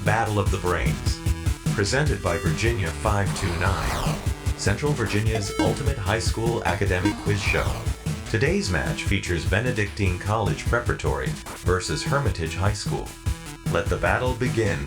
Battle of the Brains, presented by Virginia 529, Central Virginia's ultimate high school academic quiz show. Today's match features Benedictine College Preparatory versus Hermitage High School. Let the battle begin.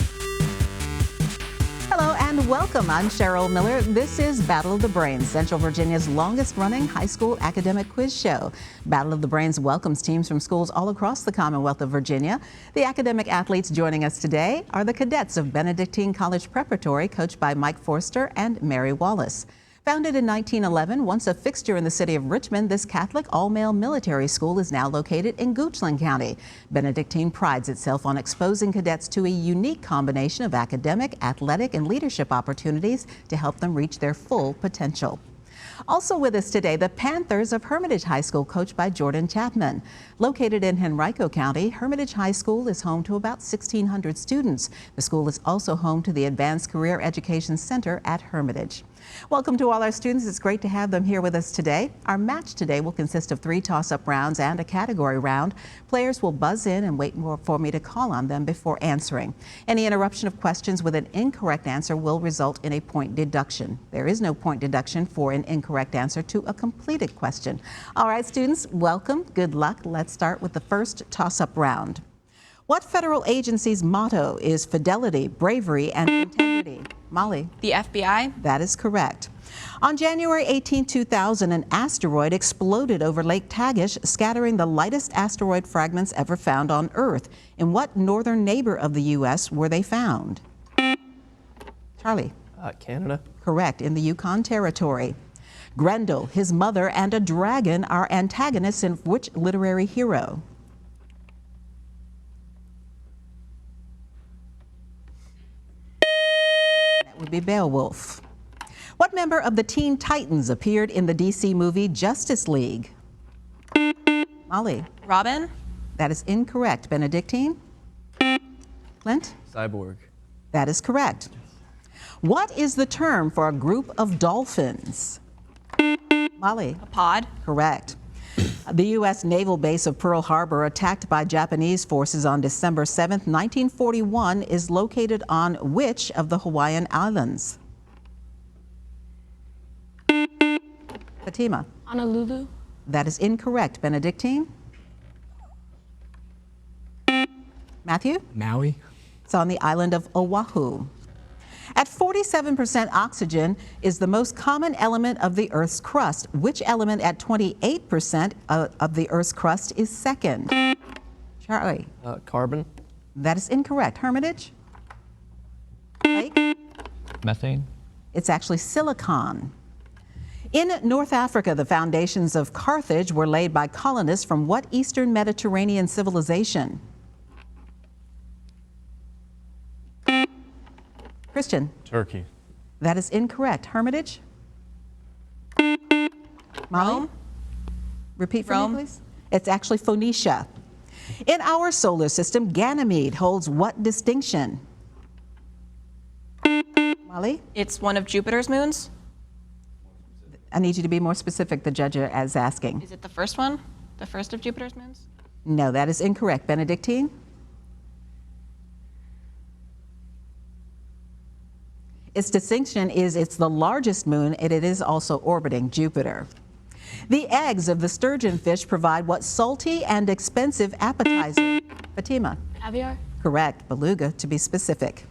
Hello and welcome. I'm Cheryl Miller. This is Battle of the Brains, Central Virginia's longest-running high school academic quiz show. Battle of the Brains welcomes teams from schools all across the Commonwealth of Virginia. The academic athletes joining us today are the cadets of Benedictine College Preparatory, coached by Mike Forster and Mary Wallace. Founded in 1911, once a fixture in the city of Richmond, this Catholic all-male military school is now located in Goochland County. Benedictine prides itself on exposing cadets to a unique combination of academic, athletic, and leadership opportunities to help them reach their full potential. Also with us today, the Panthers of Hermitage High School, coached by Jordan Chapman. Located in Henrico County, Hermitage High School is home to about 1,600 students. The school is also home to the Advanced Career Education Center at Hermitage. Welcome to all our students. It's great to have them here with us today. Our match today will consist of 3 toss-up rounds and a category round. Players will buzz in and wait for me to call on them before answering. Any interruption of questions with an incorrect answer will result in a point deduction. There is no point deduction for an incorrect answer to a completed question. All right, students, welcome. Good luck. Let's start with the first toss-up round. What federal agency's motto is fidelity, bravery, and integrity? Molly? The FBI? That is correct. On January 18, 2000, an asteroid exploded over Lake Tagish, scattering the lightest asteroid fragments ever found on Earth. In what northern neighbor of the U.S. were they found? Charlie? Canada. Correct, in the Yukon Territory. Grendel, his mother, and a dragon are antagonists in which literary hero? Would be Beowulf. What member of the Teen Titans appeared in the DC movie Justice League? Molly? Robin? That is incorrect. Benedictine? Clint? Cyborg. That is correct. What is the term for a group of dolphins? Molly? A pod? Correct. The U.S. naval base of Pearl Harbor, attacked by Japanese forces on December 7, 1941, is located on which of the Hawaiian islands? Fatima? Honolulu? That is incorrect. Benedictine? Matthew? Maui. It's on the island of Oahu. At 47%, oxygen is the most common element of the Earth's crust. Which element at 28% of the Earth's crust is second? Charlie? Carbon. That is incorrect. Hermitage? Blake? Methane. It's actually silicon. In North Africa, the foundations of Carthage were laid by colonists from what Eastern Mediterranean civilization? Christian? Turkey. That is incorrect. Hermitage? Molly? Rome? Repeat for Rome. me, please. It's actually Phoenicia. In our solar system, Ganymede holds what distinction? Molly? It's one of Jupiter's moons? I need you to be more specific, the judge is asking. Is it the first one? The first of Jupiter's moons? No, that is incorrect. Benedictine? Its distinction is it's the largest moon, and it is also orbiting Jupiter. The eggs of the sturgeonfish provide what salty and expensive appetizer? Fatima? Caviar? Correct. Beluga, to be specific.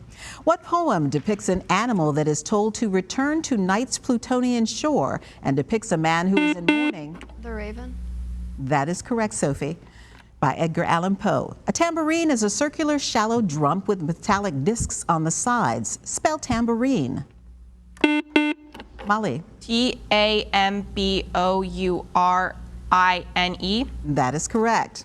What poem depicts an animal that is told to return to night's Plutonian shore and depicts a man who is in mourning? The Raven? That is correct, Sophie. By Edgar Allan Poe. A tambourine is a circular, shallow drum with metallic discs on the sides. Spell tambourine. Molly? Tambourine. That is correct.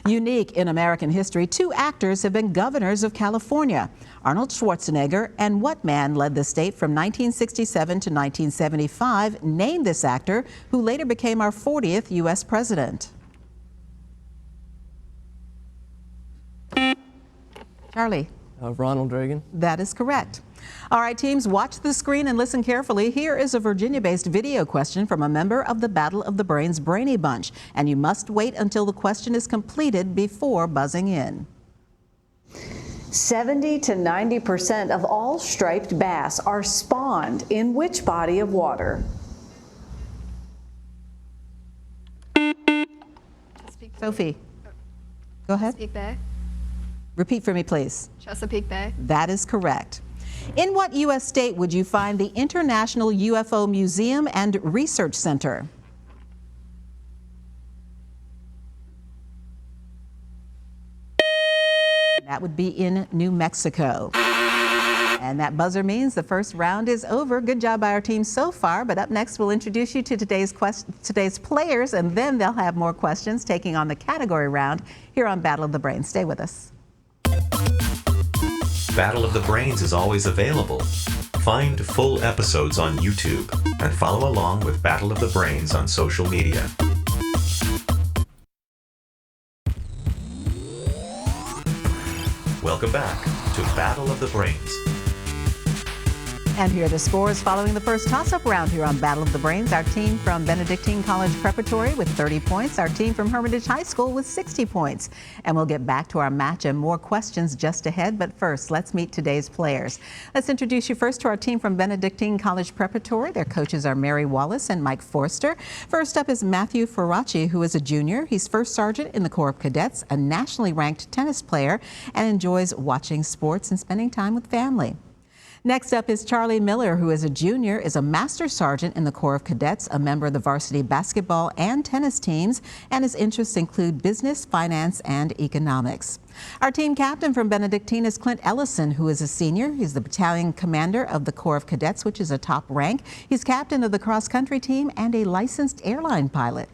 Unique in American history, 2 actors have been governors of California. Arnold Schwarzenegger and what man led the state from 1967 to 1975? Name this actor, who later became our 40th U.S. president. Charlie? Ronald Reagan. That is correct. All right, teams, watch the screen and listen carefully. Here is a Virginia-based video question from a member of the Battle of the Brains Brainy Bunch, and you must wait until the question is completed before buzzing in. 70 to 90% of all striped bass are spawned in which body of water? Sophie, go ahead. Chesapeake Bay. Repeat for me, please. Chesapeake Bay. That is correct. In what U.S. state would you find the International UFO Museum and Research Center? That would be in New Mexico. And that buzzer means the first round is over. Good job by our team so far, but up next we'll introduce you to today's players, and then they'll have more questions taking on the category round here on Battle of the Brains. Stay with us. Battle of the Brains is always available. Find full episodes on YouTube and follow along with Battle of the Brains on social media. Welcome back to Battle of the Brains. And here are the scores following the first toss-up round here on Battle of the Brains. Our team from Benedictine College Preparatory with 30 points. Our team from Hermitage High School with 60 points. And we'll get back to our match and more questions just ahead. But first, let's meet today's players. Let's introduce you first to our team from Benedictine College Preparatory. Their coaches are Mary Wallace and Mike Forster. First up is Matthew Ferracci, who is a junior. He's first sergeant in the Corps of Cadets, a nationally ranked tennis player, and enjoys watching sports and spending time with family. Next up is Charlie Miller, who is a junior, is a master sergeant in the Corps of Cadets, a member of the varsity basketball and tennis teams, and his interests include business, finance, and economics. Our team captain from Benedictine is Clint Ellison, who is a senior. He's the battalion commander of the Corps of Cadets, which is a top rank. He's captain of the cross-country team and a licensed airline pilot.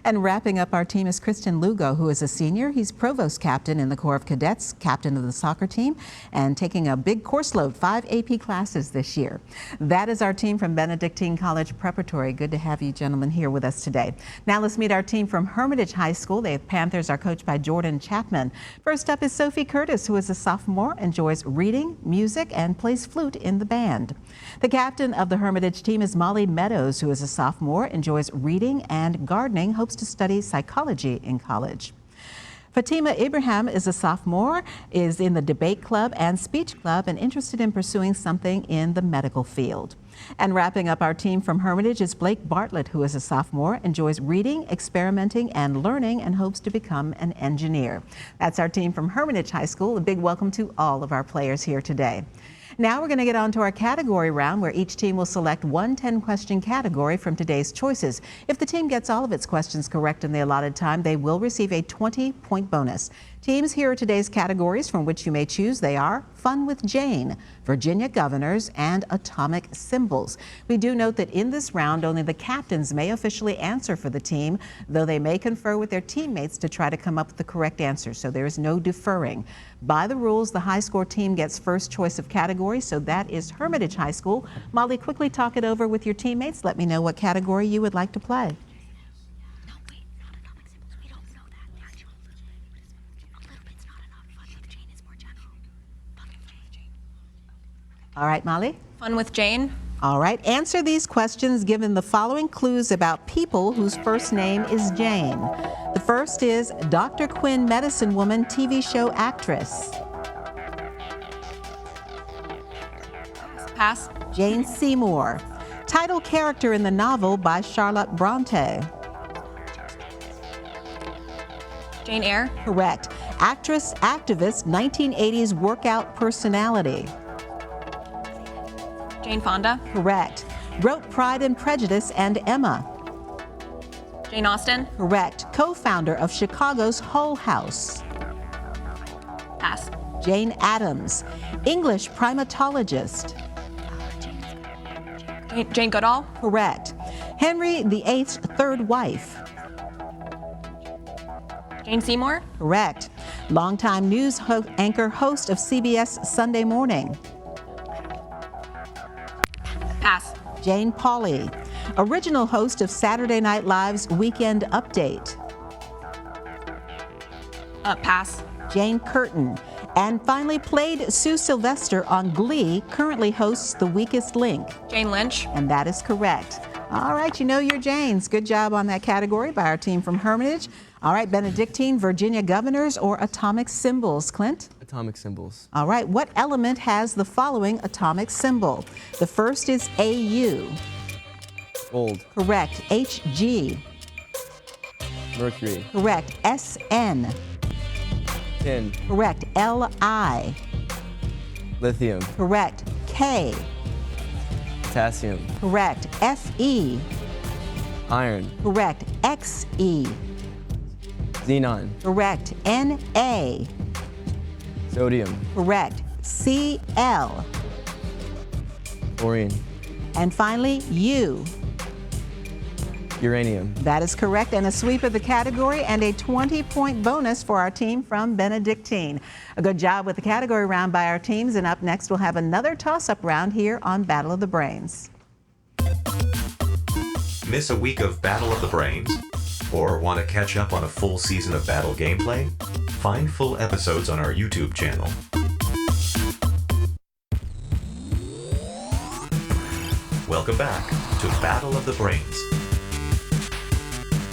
And wrapping up our team is Kristen Lugo, who is a senior. He's provost captain in the Corps of Cadets, captain of the soccer team, and taking a big course load, 5 AP classes this year. That is our team from Benedictine College Preparatory. Good to have you gentlemen here with us today. Now let's meet our team from Hermitage High School. The Panthers are coached by Jordan Chapman. First up is Sophie Curtis, who is a sophomore, enjoys reading, music, and plays flute in the band. The captain of the Hermitage team is Molly Meadows, who is a sophomore, enjoys reading and gardening, hopes to study psychology in college. Fatima Ibrahim is a sophomore, is in the debate club and speech club, and interested in pursuing something in the medical field. And wrapping up our team from Hermitage is Blake Bartlett, who is a sophomore, enjoys reading, experimenting, and learning, and hopes to become an engineer. That's our team from Hermitage High School. A big welcome to all of our players here today. Now we're going to get on to our category round, where each team will select one 10-question category from today's choices. If the team gets all of its questions correct in the allotted time, they will receive a 20-point bonus. Teams, here are today's categories from which you may choose. They are Fun with Jane, Virginia Governors, and Atomic Symbols. We do note that in this round, only the captains may officially answer for the team, though they may confer with their teammates to try to come up with the correct answer, so there is no deferring. By the rules, the high score team gets first choice of category, so that is Hermitage High School. Molly, quickly talk it over with your teammates. Let me know what category you would like to play. All right, Molly? Fun with Jane. All right, answer these questions given the following clues about people whose first name is Jane. The first is Dr. Quinn Medicine Woman TV show actress. Pass. Jane Seymour. Title character in the novel by Charlotte Bronte. Jane Eyre. Correct. Actress, activist, 1980s workout personality. Jane Fonda. Correct. Wrote Pride and Prejudice and Emma. Jane Austen. Correct. Co-founder of Chicago's Hull House. Pass. Jane Addams. English primatologist. Jane Goodall. Correct. Henry VIII's third wife. Jane Seymour. Correct. Longtime news anchor, host of CBS Sunday Morning. Pass. Jane Pauley. Original host of Saturday Night Live's Weekend Update. Pass. Jane Curtin. And finally played Sue Sylvester on Glee, currently hosts The Weakest Link. Jane Lynch. And that is correct. All right, you know your Janes. Good job on that category by our team from Hermitage. All right, Benedictine, Virginia governors or atomic symbols? Clint? Atomic symbols. All right, what element has the following atomic symbol? The first is Au. Gold. Correct. Hg. Mercury. Correct. Sn. Tin. Correct. Li. Lithium. Correct. K. Potassium. Correct. Fe. Iron. Correct. Xe. Xenon. Correct. Na. Sodium. Correct. Cl. Chlorine. And finally, U. Uranium. That is correct, and a sweep of the category and a 20-point bonus for our team from Benedictine. A good job with the category round by our teams, and up next we'll have another toss-up round here on Battle of the Brains. Miss a week of Battle of the Brains? Or want to catch up on a full season of Battle gameplay? Find full episodes on our YouTube channel. Welcome back to Battle of the Brains.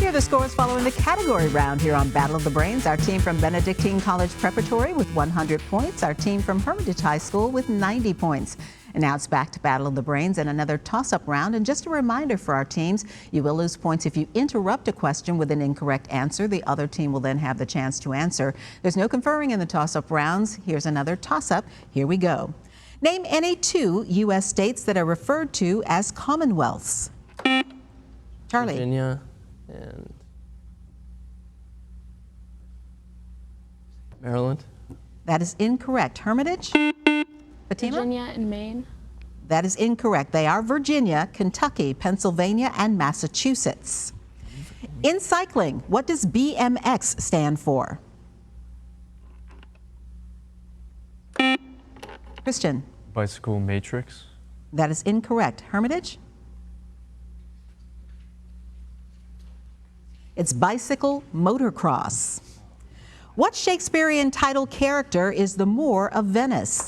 Here are the scores following the category round here on Battle of the Brains. Our team from Benedictine College Preparatory with 100 points. Our team from Hermitage High School with 90 points. And now it's back to Battle of the Brains and another toss-up round. And just a reminder for our teams, you will lose points if you interrupt a question with an incorrect answer. The other team will then have the chance to answer. There's no conferring in the toss-up rounds. Here's another toss-up. Here we go. Name any two U.S. states that are referred to as commonwealths. Charlie. Virginia and Maryland. That is incorrect. Hermitage? Fatima? Virginia and Maine. That is incorrect. They are Virginia, Kentucky, Pennsylvania, and Massachusetts. In cycling, what does BMX stand for? Christian? Bicycle matrix. That is incorrect. Hermitage? It's bicycle motocross. What Shakespearean title character is the Moor of Venice?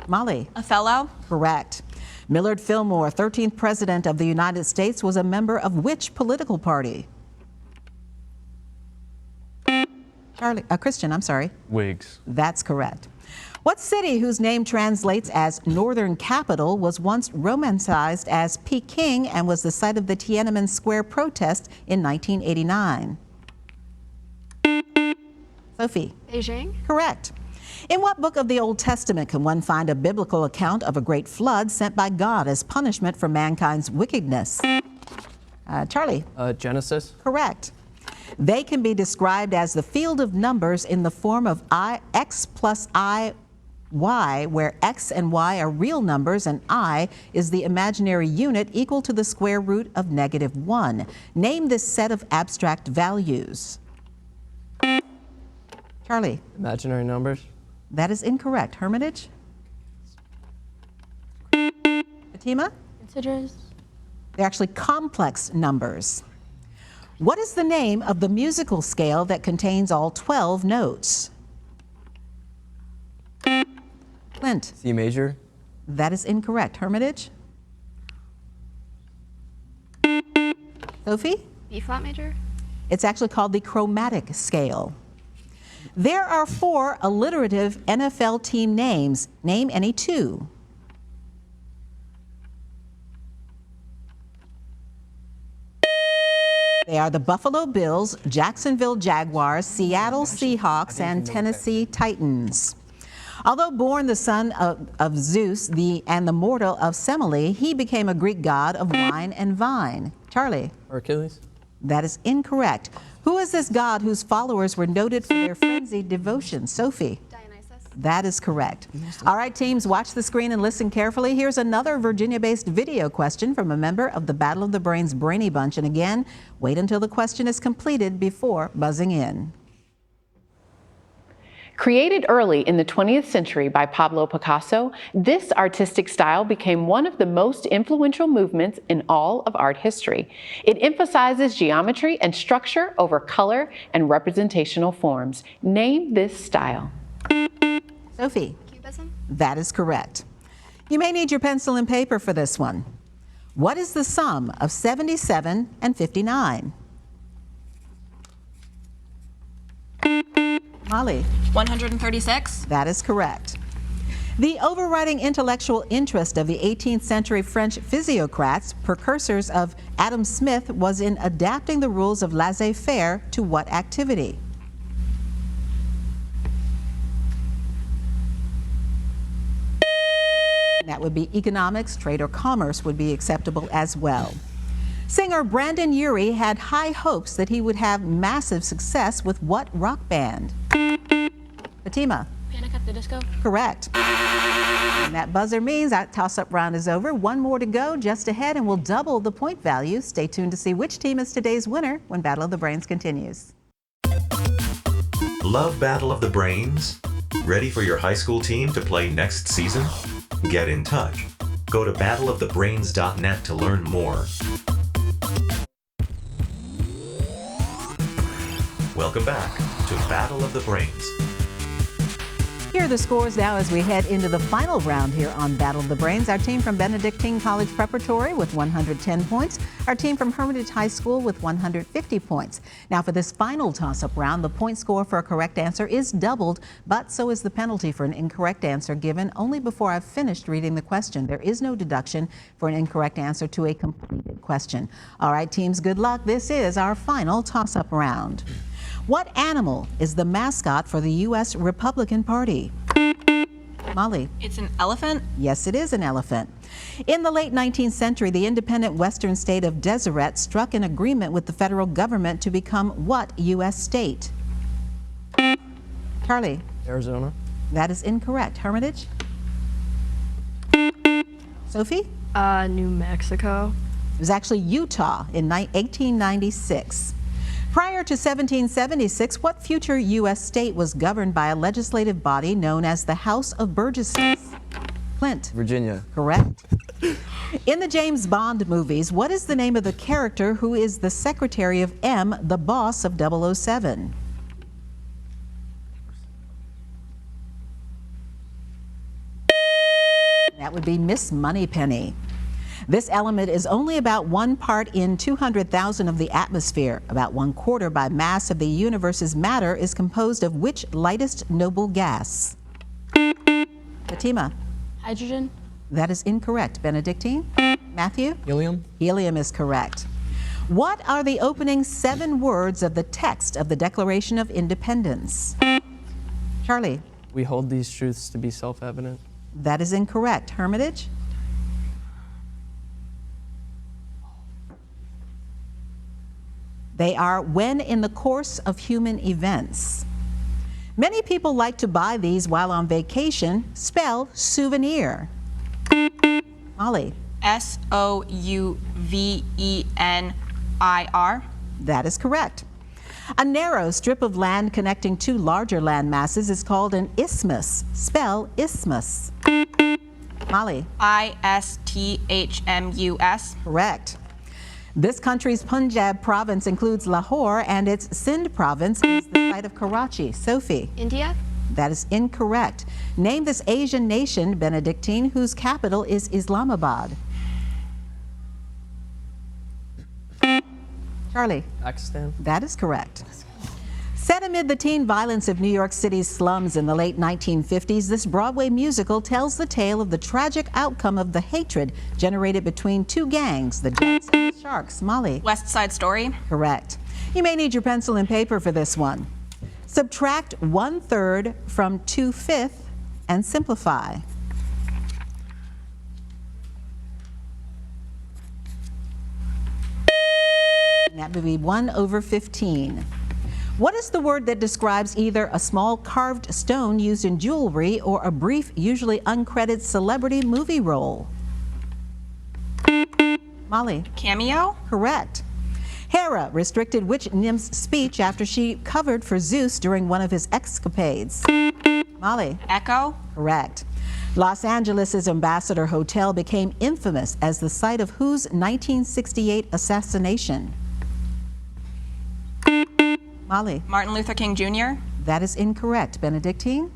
Molly? Othello. Correct. Millard Fillmore, 13th President of the United States, was a member of which political party? Christian, I'm sorry. Whigs. That's correct. What city whose name translates as Northern Capital was once romanticized as Peking and was the site of the Tiananmen Square protest in 1989? Sophie? Beijing. Correct. In what book of the Old Testament can one find a biblical account of a great flood sent by God as punishment for mankind's wickedness? Charlie? Genesis. Correct. They can be described as the field of numbers in the form of x plus I, y, where x and y are real numbers and I is the imaginary unit equal to the square root of -1. Name this set of abstract values. Charlie? Imaginary numbers. That is incorrect. Hermitage? Fatima? Integers. They're actually complex numbers. What is the name of the musical scale that contains all 12 notes? Clint? C major. That is incorrect. Hermitage? Sophie? B flat major. It's actually called the chromatic scale. There are 4 alliterative NFL team names. Name any 2. They are the Buffalo Bills, Jacksonville Jaguars, Seattle Seahawks, and Tennessee Titans. Although born the son of Zeus and the mortal of Semele, he became a Greek god of wine and vine. Charlie? Hercules. That is incorrect. Who is this god whose followers were noted for their frenzied devotion? Sophie? Dionysus. That is correct. All right, teams, watch the screen and listen carefully. Here's another Virginia-based video question from a member of the Battle of the Brains Brainy Bunch. And again, wait until the question is completed before buzzing in. Created early in the 20th century by Pablo Picasso, this artistic style became one of the most influential movements in all of art history. It emphasizes geometry and structure over color and representational forms. Name this style. Sophie? Cubism. That is correct. You may need your pencil and paper for this one. What is the sum of 77 and 59? Molly. 136. That is correct. The overriding intellectual interest of the 18th century French physiocrats, precursors of Adam Smith, was in adapting the rules of laissez-faire to what activity? That would be economics, trade, or commerce would be acceptable as well. Singer Brandon Urie had high hopes that he would have massive success with what rock band? Fatima. Panic at the Disco. Correct. And that buzzer means that toss-up round is over. One more to go just ahead, and we'll double the point value. Stay tuned to see which team is today's winner when Battle of the Brains continues. Love Battle of the Brains? Ready for your high school team to play next season? Get in touch. Go to battleofthebrains.net to learn more. Welcome back to Battle of the Brains. Here are the scores now as we head into the final round here on Battle of the Brains. Our team from Benedictine College Preparatory with 110 points. Our team from Hermitage High School with 150 points. Now for this final toss-up round, the point score for a correct answer is doubled, but so is the penalty for an incorrect answer given only before I've finished reading the question. There is no deduction for an incorrect answer to a completed question. All right, teams, good luck. This is our final toss-up round. What animal is the mascot for the U.S. Republican Party? Molly. It's an elephant. Yes, it is an elephant. In the late 19th century, the independent western state of Deseret struck an agreement with the federal government to become what U.S. state? Charlie. Arizona. That is incorrect. Hermitage? Sophie? New Mexico. It was actually Utah in 1896. Prior to 1776, what future U.S. state was governed by a legislative body known as the House of Burgesses? Clint. Virginia. Correct. In the James Bond movies, what is the name of the character who is the secretary of M, the boss of 007? That would be Miss Moneypenny. This element is only about 1 part in 200,000 of the atmosphere. About 1/4 by mass of the universe's matter is composed of which lightest noble gas? Fatima. Hydrogen. That is incorrect. Benedictine? Matthew? Helium. Helium is correct. What are the opening 7 words of the text of the Declaration of Independence? Charlie? We hold these truths to be self-evident. That is incorrect. Hermitage? They are when in the course of human events. Many people like to buy these while on vacation. Spell souvenir. Molly. SOUVENIR. That is correct. A narrow strip of land connecting 2 larger land masses is called an isthmus. Spell isthmus. Molly. ISTHMUS. Correct. This country's Punjab province includes Lahore, and its Sindh province is the site of Karachi. Sophie. India. That is incorrect. Name this Asian nation, Benedictine, whose capital is Islamabad. Charlie. Pakistan. That is correct. Set amid the teen violence of New York City's slums in the late 1950s, this Broadway musical tells the tale of the tragic outcome of the hatred generated between 2 gangs, the Jets and the Sharks. Molly. West Side Story. Correct. You may need your pencil and paper for this one. Subtract 1/3 from 2/5 and simplify. And that would be 1/15. What is the word that describes either a small carved stone used in jewelry or a brief, usually uncredited celebrity movie role? Molly. Cameo. Correct. Hera restricted which nymph's speech after she covered for Zeus during one of his escapades? Molly. Echo. Correct. Los Angeles' Ambassador Hotel became infamous as the site of whose 1968 assassination? Molly. Martin Luther King Jr. That is incorrect. Benedictine?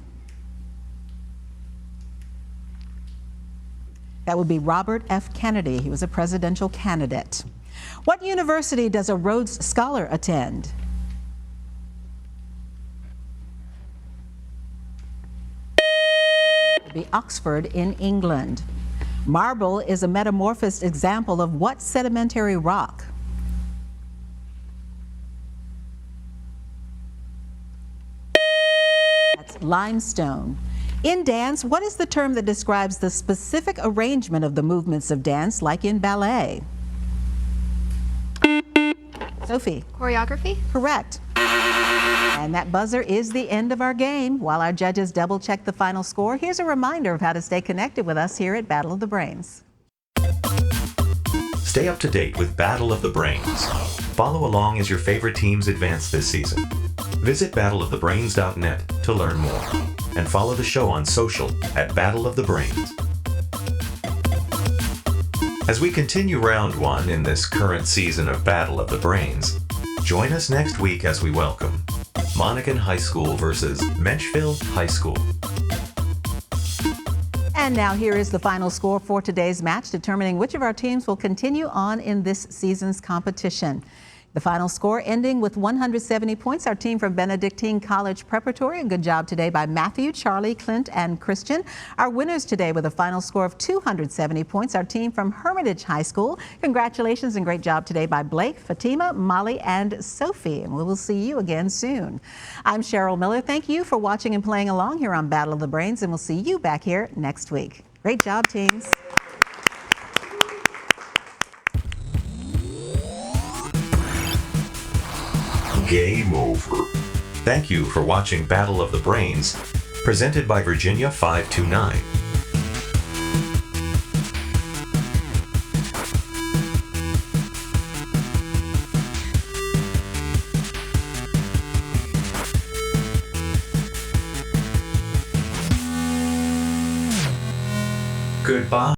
That would be Robert F. Kennedy. He was a presidential candidate. What university does a Rhodes Scholar attend? Be Oxford in England. Marble is a metamorphosed example of what sedimentary rock? That's limestone. In dance, what is the term that describes the specific arrangement of the movements of dance, like in ballet? Sophie. Choreography? Correct. And that buzzer is the end of our game. While our judges double check the final score, here's a reminder of how to stay connected with us here at Battle of the Brains. Stay up to date with Battle of the Brains. Follow along as your favorite teams advance this season. Visit battleofthebrains.net to learn more. And follow the show on social at Battle of the Brains. As we continue round one in this current season of Battle of the Brains, join us next week as we welcome Monacan High School versus Menchville High School. And now here is the final score for today's match, determining which of our teams will continue on in this season's competition. The final score ending with 170 points. Our team from Benedictine College Preparatory. A good job today by Matthew, Charlie, Clint, and Christian. Our winners today with a final score of 270 points. Our team from Hermitage High School. Congratulations and great job today by Blake, Fatima, Molly, and Sophie. And we will see you again soon. I'm Cheryl Miller. Thank you for watching and playing along here on Battle of the Brains, and we'll see you back here next week. Great job, teams. Game over. Thank you for watching Battle of the Brains, presented by Virginia 529. Goodbye.